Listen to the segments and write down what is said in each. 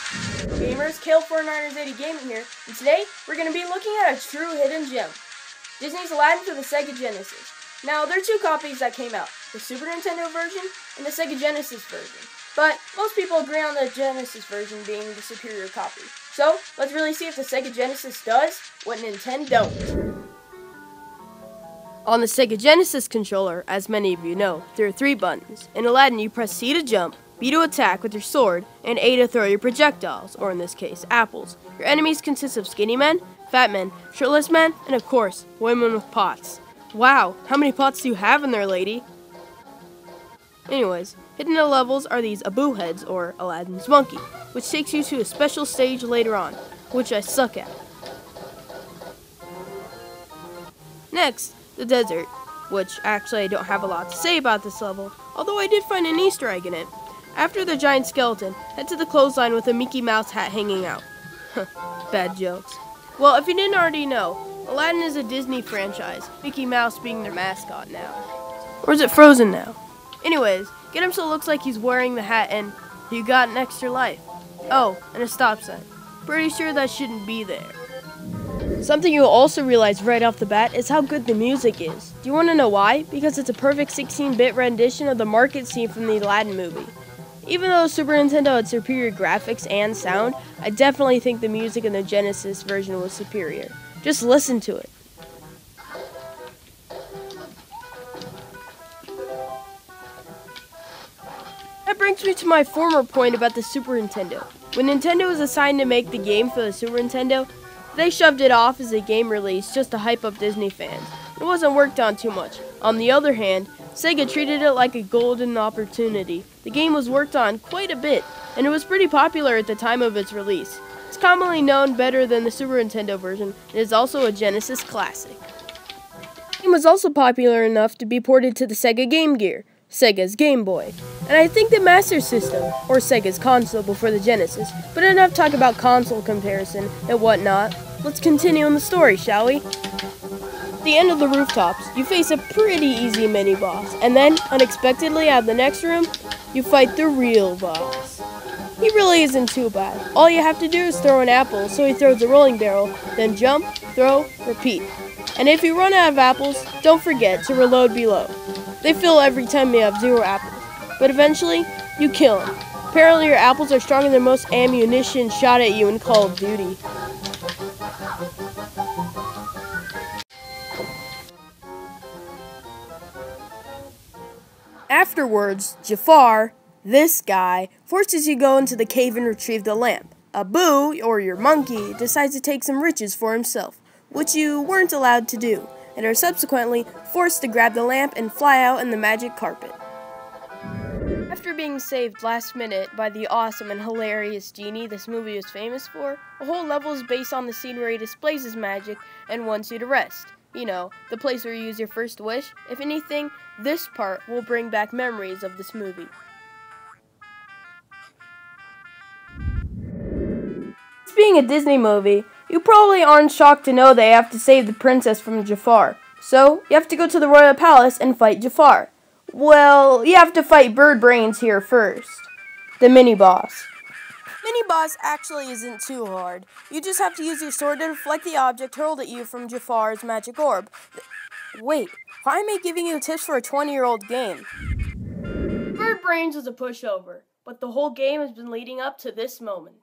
Gamers, Kale4980 Gaming here, and today we're going to be looking at a true hidden gem, Disney's Aladdin for the Sega Genesis. Now, there are two copies that came out, the Super Nintendo version and the Sega Genesis version, but most people agree on the Genesis version being the superior copy. So, let's really see if the Sega Genesis does what Nintendo don't. On the Sega Genesis controller, as many of you know, there are 3 buttons. In Aladdin, you press C to jump, B to attack with your sword, and A to throw your projectiles, or in this case, apples. Your enemies consist of skinny men, fat men, shirtless men, and of course, women with pots. Wow, how many pots do you have in there, lady? Anyways, hidden in the levels are these Abu heads, or Aladdin's monkey, which takes you to a special stage later on, which I suck at. Next, the desert, which actually I don't have a lot to say about this level, although I did find an Easter egg in it. After the giant skeleton, head to the clothesline with a Mickey Mouse hat hanging out. Bad jokes. Well, if you didn't already know, Aladdin is a Disney franchise, Mickey Mouse being their mascot now. Or is it Frozen now? Anyways, get him so it looks like he's wearing the hat and you got an extra life. Oh, and a stop sign. Pretty sure that shouldn't be there. Something you'll also realize right off the bat is how good the music is. Do you want to know why? Because it's a perfect 16-bit rendition of the market scene from the Aladdin movie. Even though Super Nintendo had superior graphics and sound, I definitely think the music in the Genesis version was superior. Just listen to it. That brings me to my former point about the Super Nintendo. When Nintendo was assigned to make the game for the Super Nintendo, they shoved it off as a game release just to hype up Disney fans. It wasn't worked on too much. On the other hand, Sega treated it like a golden opportunity. The game was worked on quite a bit, and it was pretty popular at the time of its release. It's commonly known better than the Super Nintendo version, and is also a Genesis classic. The game was also popular enough to be ported to the Sega Game Gear, Sega's Game Boy, and I think the Master System, or Sega's console before the Genesis, but enough talk about console comparison and whatnot. Let's continue on the story, shall we? At the end of the rooftops, you face a pretty easy mini-boss, and then, unexpectedly out of the next room, you fight the real boss. He really isn't too bad. All you have to do is throw an apple, so he throws a rolling barrel, then jump, throw, repeat. And if you run out of apples, don't forget to reload below. They fill every time you have 0 apples, but eventually, you kill him. Apparently your apples are stronger than most ammunition shot at you in Call of Duty. Afterwards, Jafar, this guy, forces you to go into the cave and retrieve the lamp. Abu, or your monkey, decides to take some riches for himself, which you weren't allowed to do, and are subsequently forced to grab the lamp and fly out in the magic carpet. After being saved last minute by the awesome and hilarious genie this movie is famous for, a whole level is based on the scene where he displays his magic and wants you to rest. You know, the place where you use your first wish. If anything, this part will bring back memories of this movie. This being a Disney movie, you probably aren't shocked to know they have to save the princess from Jafar. So, you have to go to the royal palace and fight Jafar. Well, you have to fight Bird Brains here first. The mini-boss. Mini-boss actually isn't too hard. You just have to use your sword to deflect the object hurled at you from Jafar's magic orb. Wait, why am I giving you tips for a 20-year-old game? Bird Brains was a pushover, but the whole game has been leading up to this moment.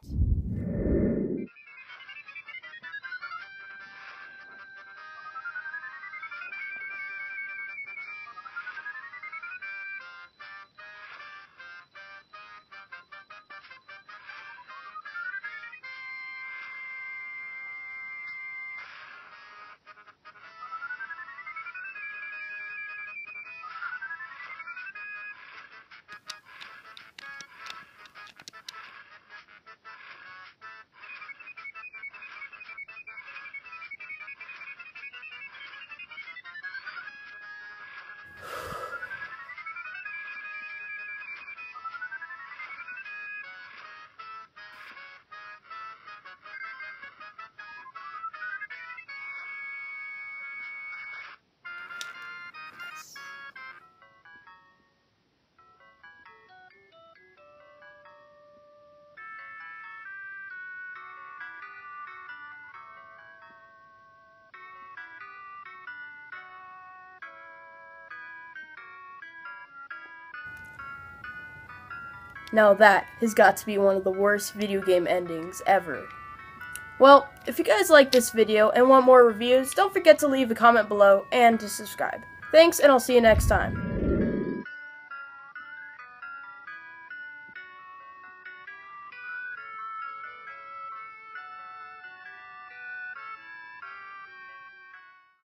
Now that has got to be one of the worst video game endings ever. Well, if you guys like this video and want more reviews, don't forget to leave a comment below and to subscribe. Thanks, and I'll see you next time.